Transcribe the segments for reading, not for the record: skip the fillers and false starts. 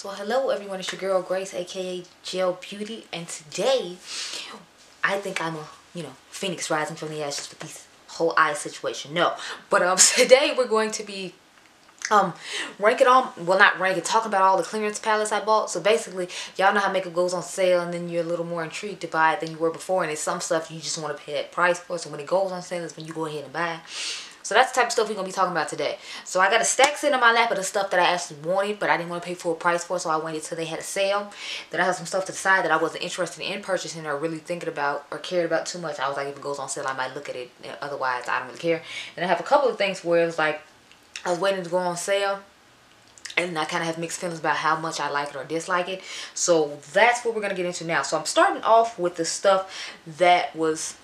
So hello everyone, it's your girl Grace, aka Gel Beauty, and today I think I'm a, phoenix rising from the ashes with this whole eye situation. No, but today we're going to be ranking on, well, not ranking, talking about all the clearance palettes I bought. So basically, y'all know how makeup goes on sale and then you're a little more intrigued to buy it than you were before, and it's some stuff you just want to pay that price for. So when it goes on sale is when you go ahead and buy it. So that's the type of stuff we're going to be talking about today. So I got a stack sitting on my lap of the stuff that I actually wanted, but I didn't want to pay full price for, so I waited till they had a sale. Then I have some stuff to the side that I wasn't interested in purchasing or really thinking about or cared about too much. I was like, if it goes on sale, I might look at it. Otherwise, I don't really care. And I have a couple of things where it's like, I was waiting to go on sale, and I kind of have mixed feelings about how much I like it or dislike it. So that's what we're going to get into now. So I'm starting off with the stuff that was,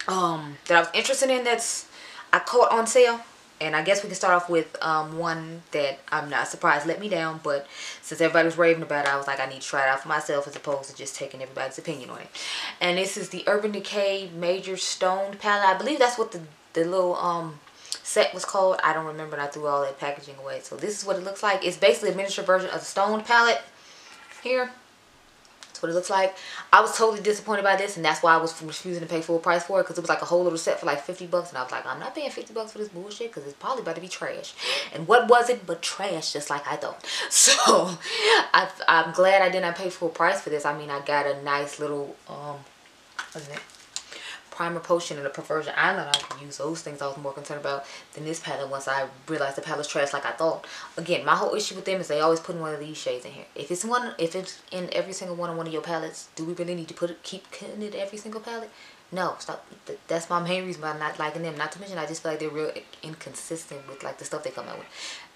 that I was interested in I caught on sale. And I guess we can start off with one that I'm not surprised let me down. But since everybody was raving about it, I was like, I need to try it out for myself as opposed to just taking everybody's opinion on it. And this is the Urban Decay Major Stoned palette. I believe that's what the little set was called. I don't remember, and I threw all that packaging away. So this is what it looks like. It's basically a miniature version of the Stoned palette here. That's what it looks like. I was totally disappointed by this, and that's why I was refusing to pay full price for it, because it was like a whole little set for like 50 bucks, and I was like, I'm not paying 50 bucks for this bullshit, because it's probably about to be trash. And what was it but trash, just like I thought. So I'm glad I did not pay full price for this. I mean, I got a nice little what's it, primer potion and a perversion eyeliner. I could use those things I was more concerned about than this palette once I realized the palette's trash like I thought. Again, my whole issue with them is they always put one of these shades in here. If it's in every single one of your palettes, do we really need to keep putting it every single palette? No, stop. That's my main reason by not liking them. Not to mention, I just feel like they're real inconsistent with like the stuff they come out with.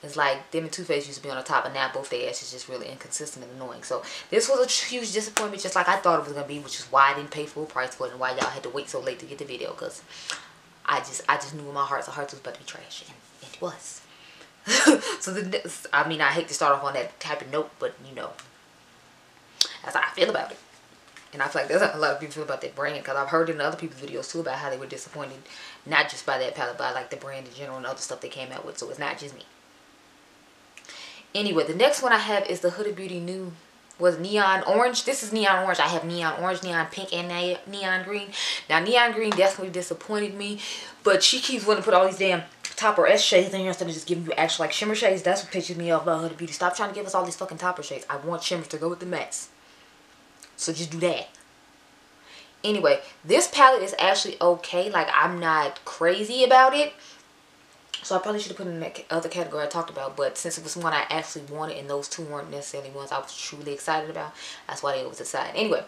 It's like them and Too Faced used to be on the top, and now both their ashes just really inconsistent and annoying. So this was a huge disappointment, just like I thought it was gonna be, which is why I didn't pay full price for it and why y'all had to wait so late to get the video, because I just knew in my heart, it was about to be trash, and it was. So I mean, I hate to start off on that type of note, but that's how I feel about it. And I feel like there's a lot of people feel about that brand, because I've heard in other people's videos too about how they were disappointed, not just by that palette, but like the brand in general and other stuff they came out with. So it's not just me. Anyway, the next one I have is the Huda Beauty new neon orange. This is neon orange. I have neon orange, neon pink, and neon green. Now neon green definitely disappointed me, but she keeps wanting to put all these damn topper S shades in here instead of just giving you actual like shimmer shades. That's what pisses me off about Huda Beauty. Stop trying to give us all these fucking topper shades. I want shimmers to go with the mattes. So just do that. Anyway, this palette is actually okay. Like, I'm not crazy about it. So I probably should have put it in that other category I talked about. But since it was one I actually wanted and those two weren't necessarily ones I was truly excited about, that's why they was aside. Anyway,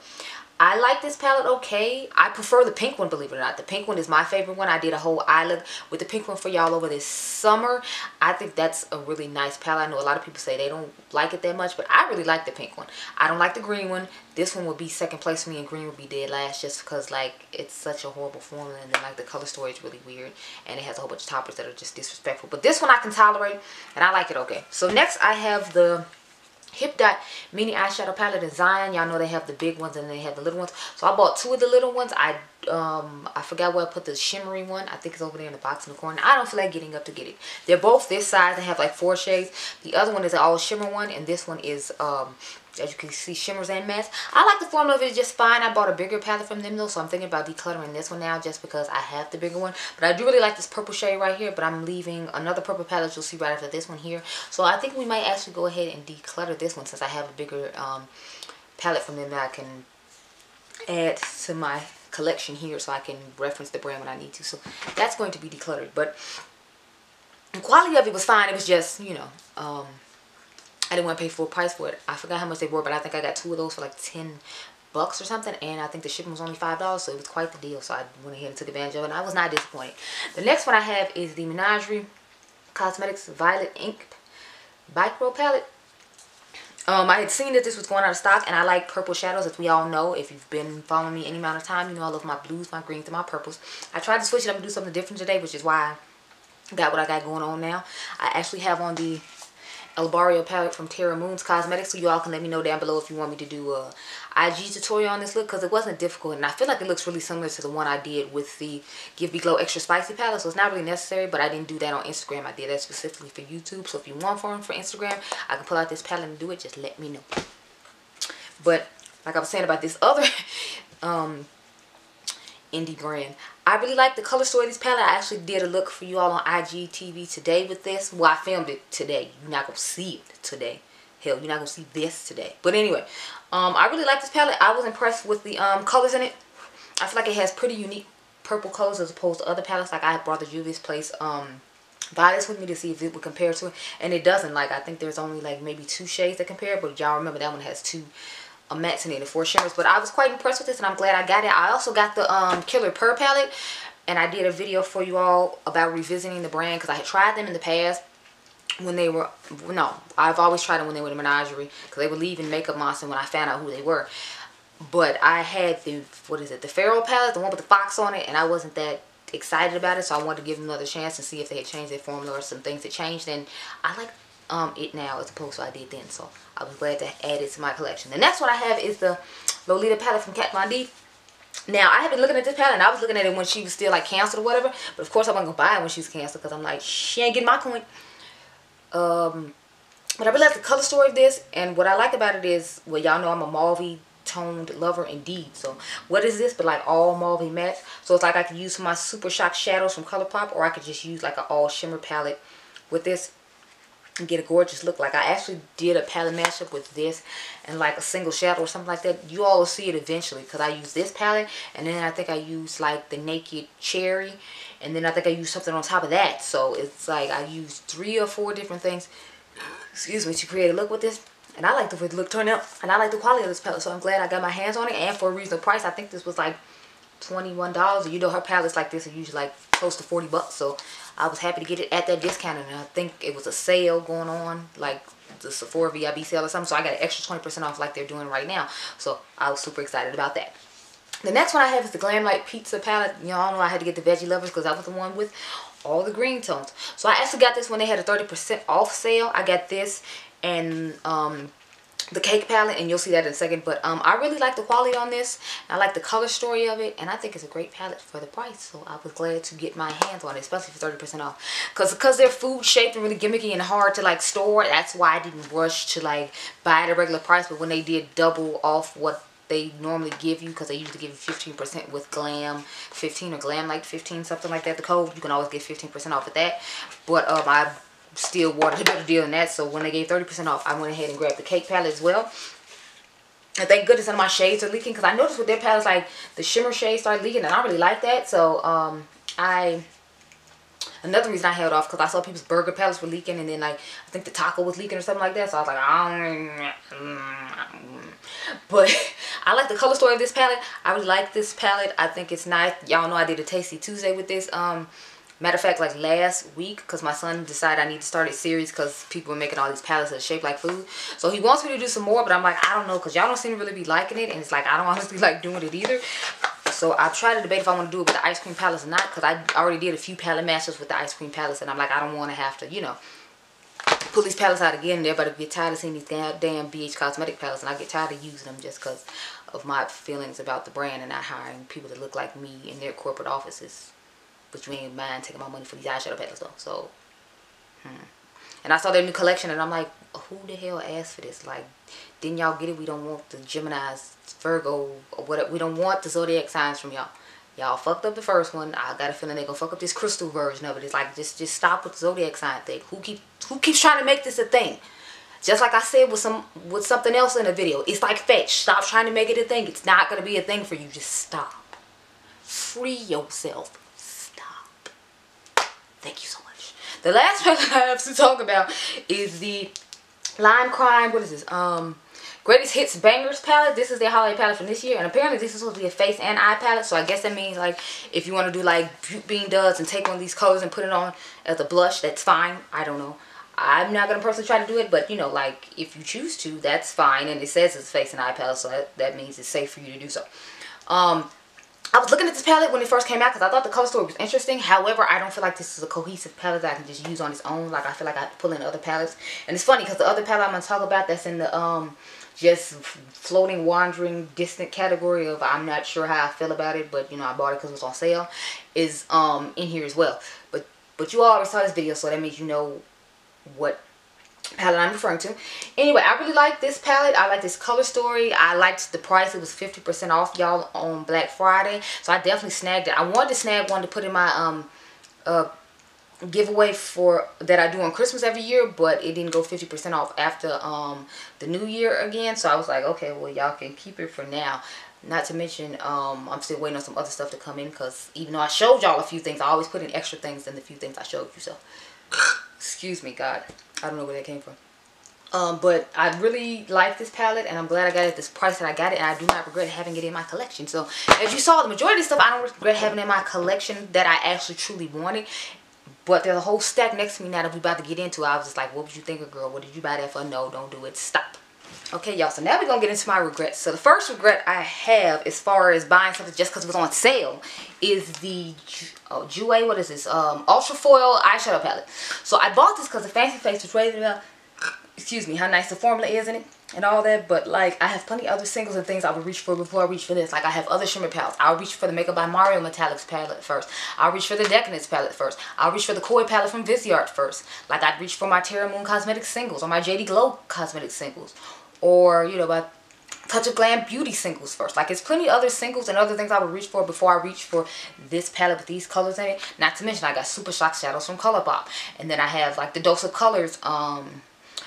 I like this palette okay. I prefer the pink one, believe it or not. The pink one is my favorite one. I did a whole eye look with the pink one for y'all over this summer. I think that's a really nice palette. I know a lot of people say they don't like it that much, but I really like the pink one. I don't like the green one. This one would be second place for me, and green would be dead last, just because like it's such a horrible formula, and then like the color story is really weird, and it has a whole bunch of toppers that are just disrespectful. But this one I can tolerate, and I like it okay. So next I have the Hip Dot mini eyeshadow palette in Zion. Y'all know they have the big ones and they have the little ones. So I bought two of the little ones. I forgot where I put the shimmery one. I think it's over there in the box in the corner. I don't feel like getting up to get it. They're both this size. They have like 4 shades. The other one is an all shimmer one, and this one is as you can see, shimmers and mattes. I like the formula of it just fine. I bought a bigger palette from them though, so I'm thinking about decluttering this one now just because I have the bigger one. But I do really like this purple shade right here, but I'm leaving another purple palette you'll see right after this one here. So I think we might actually go ahead and declutter this one, since I have a bigger palette from them that I can add to my collection here, so I can reference the brand when I need to. So that's going to be decluttered. But the quality of it was fine. It was just, I didn't want to pay full price for it. I forgot how much they were, but I think I got 2 of those for like 10 bucks or something, and I think the shipping was only $5, so it was quite the deal. So I went ahead and took advantage of it, and I was not disappointed. The next one I have is the Menagerie Cosmetics Violet Ink Micro Palette. I had seen that this was going out of stock, and I like purple shadows, as we all know. If you've been following me any amount of time, you know I love my blues, my greens, and my purples. I tried to switch it up and do something different today, which is why I got what I got going on now. I actually have on the Albario palette from Terra Moons Cosmetics. So you all can let me know down below if you want me to do a IG tutorial on this look, because it wasn't difficult, and I feel like it looks really similar to the one I did with the Give Me Glow Extra Spicy palette. So it's not really necessary, but I didn't do that on Instagram. I did that specifically for YouTube. So if you want one for Instagram, I can pull out this palette and do it. Just let me know. But like I was saying about this other indie brand, I really like the color story of this palette. I actually did a look for you all on IGTV today with this. Well, I filmed it today. You're not going to see it today. Hell, you're not going to see this today. But anyway, I really like this palette. I was impressed with the colors in it. I feel like it has pretty unique purple colors as opposed to other palettes. Like I brought the Juvia's Place buy this with me to see if it would compare to it. And it doesn't. Like I think there's only like maybe 2 shades that compare. But y'all remember that one has 2 mattes in it and 4 shimmers. But I was quite impressed with this, and I'm glad I got it. I also got the Killer Purr palette, and I did a video for you all about revisiting the brand because I had tried them in the past when they were, no, I've always tried them when they were in the Menagerie because they were leaving Makeup Monster when I found out who they were. But I had the, what is it, the Feral palette, the one with the fox on it, and I wasn't that excited about it, so I wanted to give them another chance and see if they had changed their formula or some things that changed. And I like it now as opposed to I did then, so I was glad to add it to my collection. The next one I have is the Lolita palette from Kat Von D. Now I have been looking at this palette, and I was looking at it when she was still like canceled or whatever, but of course I wasn't gonna buy it when she was canceled because I'm like, she ain't getting my coin. But I really like the color story of this, and what I like about it is, well, y'all know I'm a mauve toned lover indeed. So what is this but like all mauve mattes? So it's like I could use my Super Shock shadows from ColourPop, or I could just use like an all shimmer palette with this and get a gorgeous look. Like I actually did a palette mashup with this and like a single shadow or something like that. You all will see it eventually because I use this palette, and then I think I used like the Naked Cherry, and then I think I used something on top of that. So it's like I used 3 or 4 different things, excuse me, to create a look with this. And I like the way the look turned out, and I like the quality of this palette, so I'm glad I got my hands on it, and for a reasonable price. I think this was like $21, and you know her palettes like this are usually like close to 40 bucks, so I was happy to get it at that discount. And I think it was a sale going on, like the Sephora VIB sale or something, so I got an extra 20% off like they're doing right now, so I was super excited about that. The next one I have is the Glam Light Pizza palette. Y'all know I had to get the Veggie Lovers because that was the one with all the green tones. So I actually got this when they had a 30% off sale. I got this and the Cake palette, and you'll see that in a second. But I really like the quality on this. I like the color story of it, and I think it's a great palette for the price. So I was glad to get my hands on it, especially for 30% off. Because they're food shaped and really gimmicky and hard to like store. That's why I didn't rush to like buy it at a regular price. But when they did double off what they normally give you, because they usually give you 15% with Glam 15 or Glam Light 15, something like that, the code, you can always get 15% off of that. But I still wanted a better deal than that, so when they gave 30% off, I went ahead and grabbed the Cake palette as well. And thank goodness none of my shades are leaking, because I noticed with their palettes, like the shimmer shades started leaking, and I really like that. So another reason I held off, because I saw people's burger palettes were leaking, and then like I think the taco was leaking or something like that. So I was like, but I like the color story of this palette. I really like this palette. I think it's nice. Y'all know I did a Tasty Tuesday with this. Matter of fact, like last week, because my son decided I need to start a series because people were making all these palettes that shape like food. So he wants me to do some more, but I'm like, I don't know, because y'all don't seem to really be liking it, and it's like I don't honestly like doing it either. So I tried to debate if I want to do it with the ice cream palettes or not, because I already did a few palette matches with the ice cream palettes, and I'm like, I don't want to have to, you know, pull these palettes out again. Everybody get tired of seeing these damn BH Cosmetic palettes, and I get tired of using them just because of my feelings about the brand and not hiring people that look like me in their corporate offices. But you ain't mind taking my money for these eyeshadow palettes though. So, and I saw their new collection, and I'm like, who the hell asked for this? Like, didn't y'all get it? We don't want the Gemini's, Virgo, or whatever. We don't want the zodiac signs from y'all. Y'all fucked up the first one. I got a feeling they're gonna fuck up this crystal version of it. It's like, just stop with the zodiac sign thing. Who keeps trying to make this a thing? Just like I said with something else in the video. It's like Fetch. Stop trying to make it a thing. It's not gonna be a thing for you. Just stop. Free yourself. Thank you so much. The last palette I have to talk about is the Lime Crime, what is this? Greatest Hits Bangers palette. This is their holiday palette from this year, and apparently this is supposed to be a face and eye palette, so I guess that means like if you want to do like Butte Bean does and take one of these colors and put it on as a blush, that's fine. I don't know. I'm not going to personally try to do it, but you know, like if you choose to, that's fine, and it says it's face and eye palette, so that means it's safe for you to do so. I was looking at this palette when it first came out because I thought the color story was interesting. However, I don't feel like this is a cohesive palette that I can just use on its own. Like, I feel like I have to pull in other palettes. And it's funny because the other palette I'm going to talk about that's in the just floating, wandering, distant category of I'm not sure how I feel about it, but, you know, I bought it because it was on sale, is in here as well. But you all already saw this video, so that means you know what palette I'm referring to. Anyway, I really like this palette. I like this color story. I liked the price. It was 50% off, y'all, on Black Friday. So I definitely snagged it. I wanted to snag one to put in my giveaway for that I do on Christmas every year, but it didn't go 50% off after the new year again. So I was like, okay, well, y'all can keep it for now. Not to mention, I'm still waiting on some other stuff to come in, because even though I showed y'all a few things, I always put in extra things than the few things I showed you. So excuse me, God, I don't know where that came from. But I really like this palette, and I'm glad I got it at this price that I got it, and I do not regret having it in my collection. So as you saw, the majority of stuff I don't regret having in my collection that I actually truly wanted. But there's a whole stack next to me now that we're about to get into. I was just like, what would you think of, girl? What did you buy that for? No, don't do it. Stop. Okay, y'all, so now we're going to get into my regrets. So the first regret I have as far as buying something just because it was on sale is the Jouer, what is this? Ultra Foil Eyeshadow Palette. So I bought this because the Fancy Face was raving about, excuse me, how nice the formula is in it and all that. But, like, I have plenty of other singles and things I would reach for before I reach for this. Like, I have other shimmer palettes. I'll reach for the Makeup by Mario Metallics palette first. I'll reach for the Decadence palette first. I'll reach for the Koi palette from Viseart first. Like, I'd reach for my Terra Moon Cosmetics singles or my JD Glow Cosmetics singles. Or, you know, my Touch of Glam Beauty singles first. Like, it's plenty of other singles and other things I would reach for before I reach for this palette with these colors in it. Not to mention, I got Super Shock Shadows from ColourPop. And then I have, like, the Dose of Colors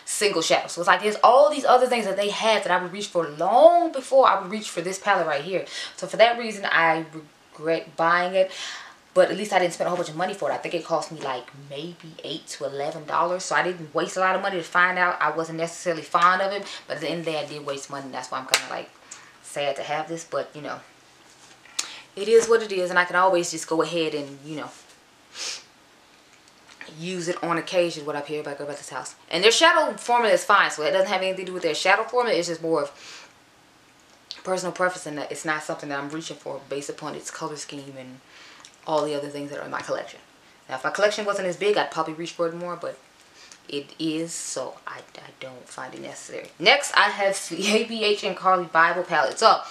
single shadows. So it's like there's all these other things that they had that I would reach for long before I would reach for this palette right here. So for that reason, I regret buying it. But at least I didn't spend a whole bunch of money for it. I think it cost me like maybe $8 to $11. So I didn't waste a lot of money to find out I wasn't necessarily fond of it. But at the end of the day, I did waste money. That's why I'm kind of like sad to have this. But, you know, it is what it is. And I can always just go ahead and, you know, use it on occasion when I pay back up at this house. And their shadow formula is fine. So it doesn't have anything to do with their shadow formula. It's just more of personal preference, and that it's not something that I'm reaching for based upon its color scheme and all the other things that are in my collection. Now, if my collection wasn't as big, I'd probably reach for it more, but it is, so I don't find it necessary. Next, I have the ABH and Carly Bible palette. So,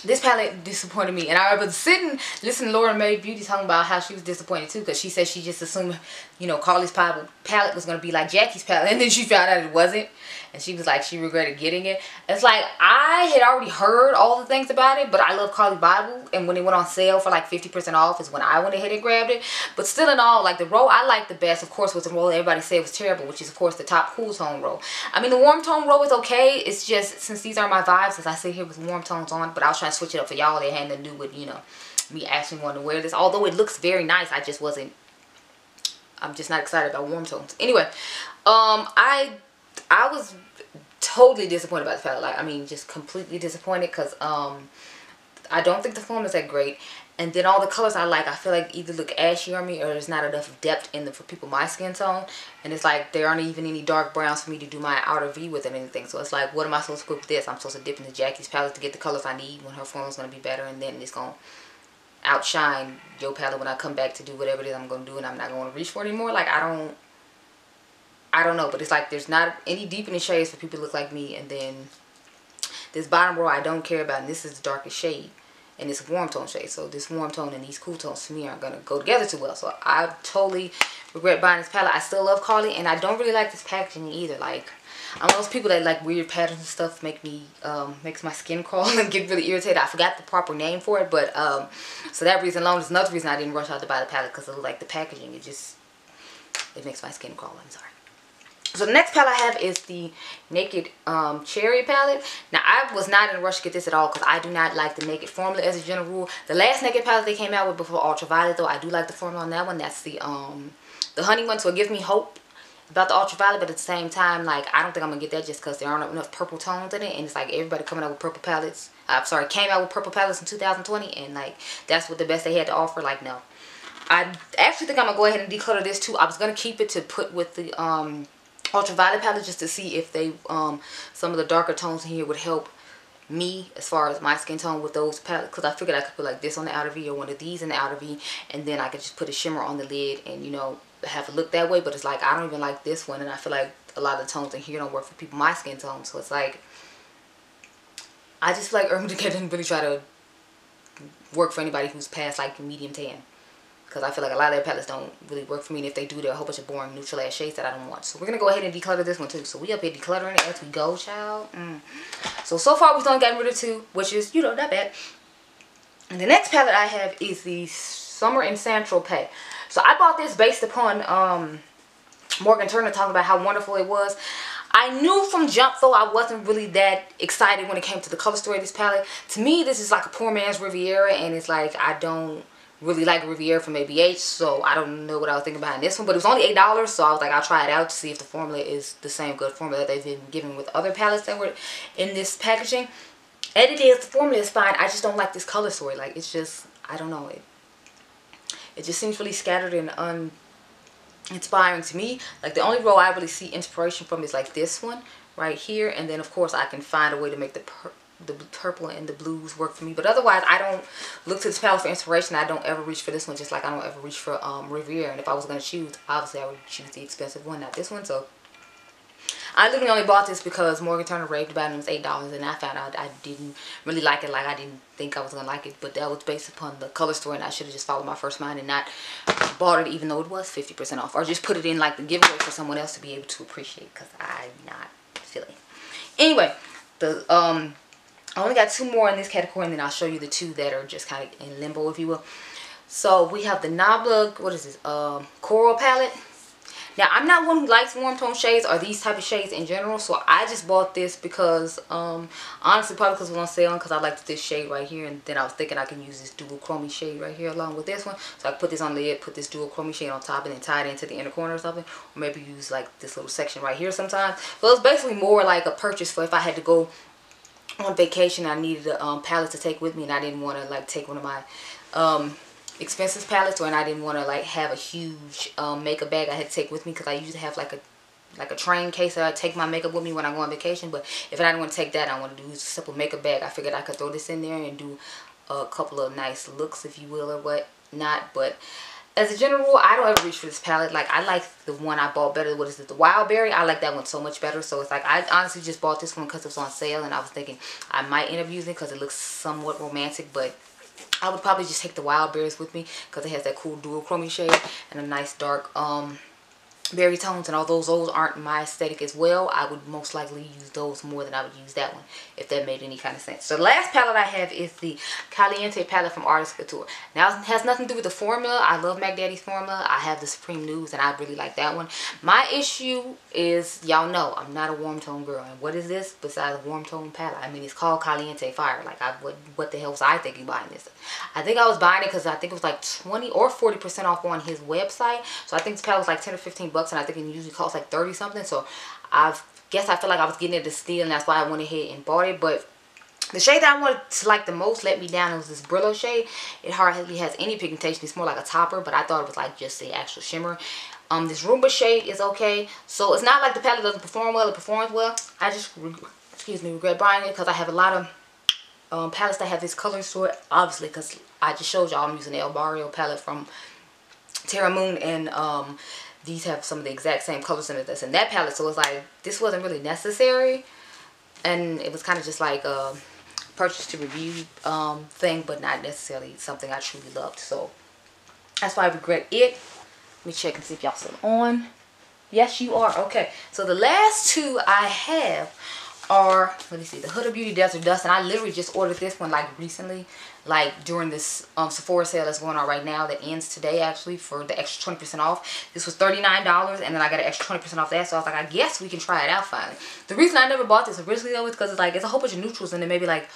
this palette disappointed me, and I was sitting listening to Laura Mae Beauty talking about how she was disappointed too, because she said she just assumed, you know, Carly's palette was going to be like Jackie's palette, and then she found out it wasn't, and she was like, she regretted getting it. It's like, I had already heard all the things about it, but I love Carly Bible, and when it went on sale for like 50% off is when I went ahead and grabbed it. But still in all, like, the roll I liked the best, of course, was the roll everybody said was terrible, which is, of course, the top cool tone roll. I mean, the warm tone roll is okay. It's just, since these are my vibes, as I sit here with warm tones on, but I was trying to switch it up for y'all. It had nothing to do with, you know, me actually wanting to wear this. Although it looks very nice, I'm just not excited about warm tones. Anyway, I was totally disappointed about this palette. Like, I mean, just completely disappointed, because I don't think the formula is that great. And then all the colors I like, I feel like either look ashy on me, or there's not enough depth in them for people my skin tone. And it's like there aren't even any dark browns for me to do my outer V with and anything. So it's like, what am I supposed to put with this? I'm supposed to dip into Jackie's palette to get the colors I need when her formula's going to be better, and then it's going to outshine your palette when I come back to do whatever it is I'm going to do, and I'm not going to reach for it anymore. Like, I don't know, but it's like there's not any deepening shades for people who look like me, and then this bottom row I don't care about, and this is the darkest shade, and it's a warm tone shade. So this warm tone and these cool tones to me aren't gonna go together too well. So I totally regret buying this palette. I still love Carly, and I don't really like this packaging either. Like, I'm one of those people that like weird patterns and stuff makes my skin crawl and get really irritated. I forgot the proper name for it, but so that reason alone is another reason I didn't rush out to buy the palette, because of like the packaging. It makes my skin crawl. I'm sorry. So the next palette I have is the Naked Cherry palette. Now, I was not in a rush to get this at all, because I do not like the Naked formula as a general rule. The last Naked palette they came out with before Ultraviolet, though, I do like the formula on that one. That's the honey one, so it gives me hope about the Ultraviolet, but at the same time, like, I don't think I'm going to get that just because there aren't enough purple tones in it, and it's like everybody coming out with purple palettes. Came out with purple palettes in 2020, and like, that's what the best they had to offer. Like, no. I actually think I'm going to go ahead and declutter this too. I was going to keep it to put with the Ultraviolet palette just to see if they some of the darker tones in here would help me as far as my skin tone with those palettes, because I figured I could put like this on the outer V or one of these in the outer V, and then I could just put a shimmer on the lid and, you know, have it look that way. But it's like I don't even like this one, and I feel like a lot of the tones in here don't work for people my skin tone. So it's like I just feel like Urban Decay didn't really try to work for anybody who's past like medium tan, because I feel like a lot of their palettes don't really work for me, and if they do, they're a whole bunch of boring neutral ass shades that I don't want. So we're gonna go ahead and declutter this one too. So we up here decluttering it as we go, child. So far we've only gotten rid of 2, which is, you know, not bad. And the next palette I have is the Summer in Saint-Tropez. So I bought this based upon Morgan Turner talking about how wonderful it was. I knew from jump though I wasn't really that excited when it came to the color story of this palette. To me, this is like a poor man's Riviera, and it's like I don't really like Riviera from ebates, so I don't know what I was thinking behind this one. But it was only $8, so I was like, I'll try it out to see if the formula is the same good formula that they've been giving with other palettes that were in this packaging. And it is, the formula is fine. I just don't like this color story. Like, it's just, I don't know, it just seems really scattered and uninspiring to me. Like, the only row I really see inspiration from is like this one right here, and then of course I can find a way to make the purple and the blues work for me. But otherwise, I don't look to this palette for inspiration. I don't ever reach for this one, just like I don't ever reach for Riviera. And if I was going to choose, obviously I would choose the expensive one, not this one. So I literally only bought this because Morgan Turner raved about it. It was $8, and I found out I didn't really like it. Like, I didn't think I was going to like it, but that was based upon the color story, and I should have just followed my first mind and not bought it even though it was 50% off, or just put it in like the giveaway for someone else to be able to appreciate, because I'm not feeling it. Anyway, I only got 2 more in this category, and then I'll show you the 2 that are just kind of in limbo, if you will. So we have the Nabla, what is this, Coral palette. Now, I'm not one who likes warm tone shades or these type of shades in general, so I just bought this because, honestly, probably because it was on sale, and because I liked this shade right here, and then I was thinking I can use this dual chromey shade right here along with this one. So I could put this on the lid, put this dual chromey shade on top, and then tie it into the inner corner or something, or maybe use like this little section right here sometimes. So it's basically more like a purchase for if I had to go on vacation, I needed a palette to take with me, and I didn't want to like take one of my expensive palettes, or and I didn't want to like have a huge makeup bag I had to take with me, because I usually have like a train case that I take my makeup with me when I go on vacation. But if I didn't want to take that, I want to do a simple makeup bag. I figured I could throw this in there and do a couple of nice looks, if you will, or whatnot. But as a general rule, I don't ever reach for this palette. Like, I like the one I bought better. What is it? The Wild Berry. I like that one so much better. So it's like, I honestly just bought this one because it was on sale, and I was thinking I might end up using it because it looks somewhat romantic. But I would probably just take the Wild Berries with me because it has that cool dual chromey shade and a nice dark berry tones, and although those aren't my aesthetic as well, I would most likely use those more than I would use that one, if that made any kind of sense. So the last palette I have is the Caliente palette from Artist Couture. Now, it has nothing to do with the formula. I love Mac Daddy's formula. I have the Supreme Nudes, and I really like that one. My issue is, y'all know, I'm not a warm tone girl. And what is this besides a warm tone palette? I mean, it's called Caliente Fire. Like, what the hell was I thinking buying this? I think I was buying it because I think it was like 20 or 40% off on his website. So I think this palette was like 10 or 15 bucks, and I think it usually costs like 30 something. So I guess I feel like I was getting it at a steal, and that's why I went ahead and bought it. But the shade that I wanted to like the most let me down. It was this Brillo shade. It hardly has any pigmentation. It's more like a topper, but I thought it was like just the actual shimmer. This Roomba shade is okay. So it's not like the palette doesn't perform well. It performs well. I just, regret buying it because I have a lot of palettes that have this color to it. Obviously, because I just showed y'all I'm using the El Barrio palette from Terra Moon, and these have some of the exact same colors in it that's in that palette. So it's like, this wasn't really necessary, and it was kind of just like a purchase to review thing, but not necessarily something I truly loved. So that's why I regret it. Let me check and see if y'all still on. Yes, you are. Okay, so the last 2 I have are, let me see, the Huda Beauty Desert Dust, and I literally just ordered this one like recently, like during this Sephora sale that's going on right now that ends today actually, for the extra 20% off. This was $39, and then I got an extra 20% off that, so I was like, I guess we can try it out finally. The reason I never bought this originally though is because it's like, it's a whole bunch of neutrals and then maybe like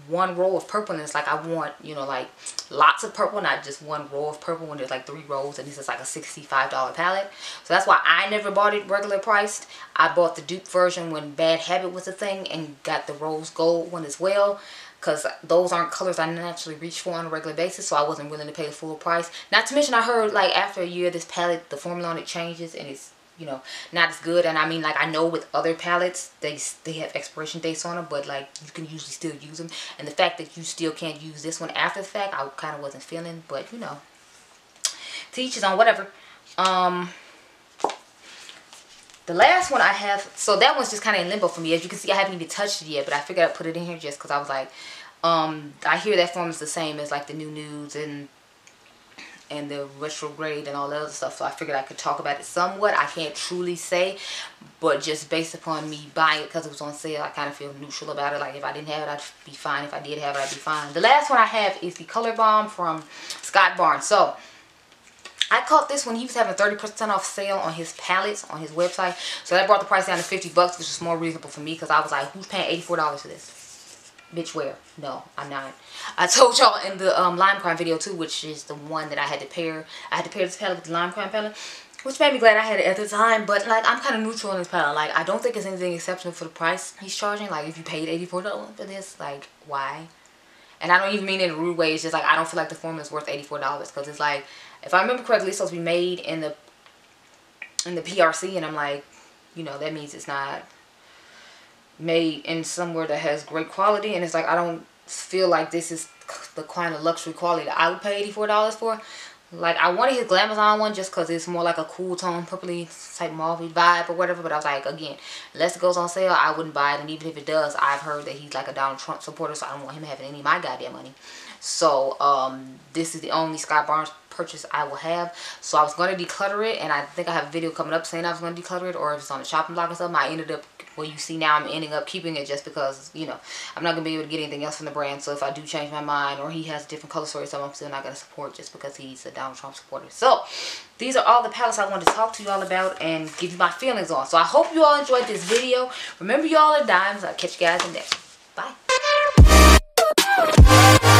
one row of purple, and it's like, I want, you know, like lots of purple, not just one row of purple when there's like 3 rows, and this is like a $65 palette. So that's why I never bought it regular priced. I bought the dupe version when Bad Habit was a thing, and got the rose gold one as well, because those aren't colors I naturally reach for on a regular basis, so I wasn't willing to pay the full price. Not to mention, I heard like after a year this palette, the formula on it changes, and it's, you know, not as good. And I mean, like, I know with other palettes, they have expiration dates on them, but like, you can usually still use them. And the fact that you still can't use this one after the fact, I kind of wasn't feeling, but you know, to each his own, whatever. The last one I have, so that one's just kind of in limbo for me. As you can see, I haven't even touched it yet, but I figured I'd put it in here just because I was like, I hear that formula is the same as like the new nudes and the retrograde and all that other stuff, so I figured I could talk about it somewhat. I can't truly say, but just based upon me buying it because it was on sale, I kind of feel neutral about it. Like, if I didn't have it, I'd be fine. If I did have it, I'd be fine. The last one I have is the Color Bomb from Scott Barnes. So I caught this when he was having a 30% off sale on his palettes on his website. So that brought the price down to 50 bucks, which is more reasonable for me because I was like, who's paying $84 for this? Bitch, where? No, I'm not. I told y'all in the Lime Crime video too, which is the one that I had to pair. I had to pair this palette with the Lime Crime palette, which made me glad I had it at the time. But like, I'm kind of neutral on this palette. Like, I don't think it's anything exceptional for the price he's charging. Like, if you paid $84 for this, like, why? And I don't even mean it in a rude way. It's just like, I don't feel like the formula is worth $84 because it's like, if I remember correctly, it's supposed to be made in the PRC, and I'm like, you know, that means it's not made in somewhere that has great quality. And it's like, I don't feel like this is the kind of luxury quality that I would pay $84 for. Like, I wanted his Glamazon one just because it's more like a cool tone, purpley type mauve vibe or whatever. But I was like, again, unless it goes on sale, I wouldn't buy it. And even if it does, I've heard that he's like a Donald Trump supporter, so I don't want him having any of my goddamn money. So this is the only Scott Barnes purchase I will have. So I was going to declutter it, and I think I have a video coming up saying I was going to declutter it, or if it's on the shopping block or something. I ended up, well, you see now I'm ending up keeping it just because, you know, I'm not going to be able to get anything else from the brand. So if I do change my mind, or he has a different color story, so I'm still not going to support just because he's a Donald Trump supporter. So these are all the palettes I wanted to talk to y'all about and give you my feelings on. So I hope you all enjoyed this video. Remember, y'all are dimes. I'll catch you guys in the next one. Bye.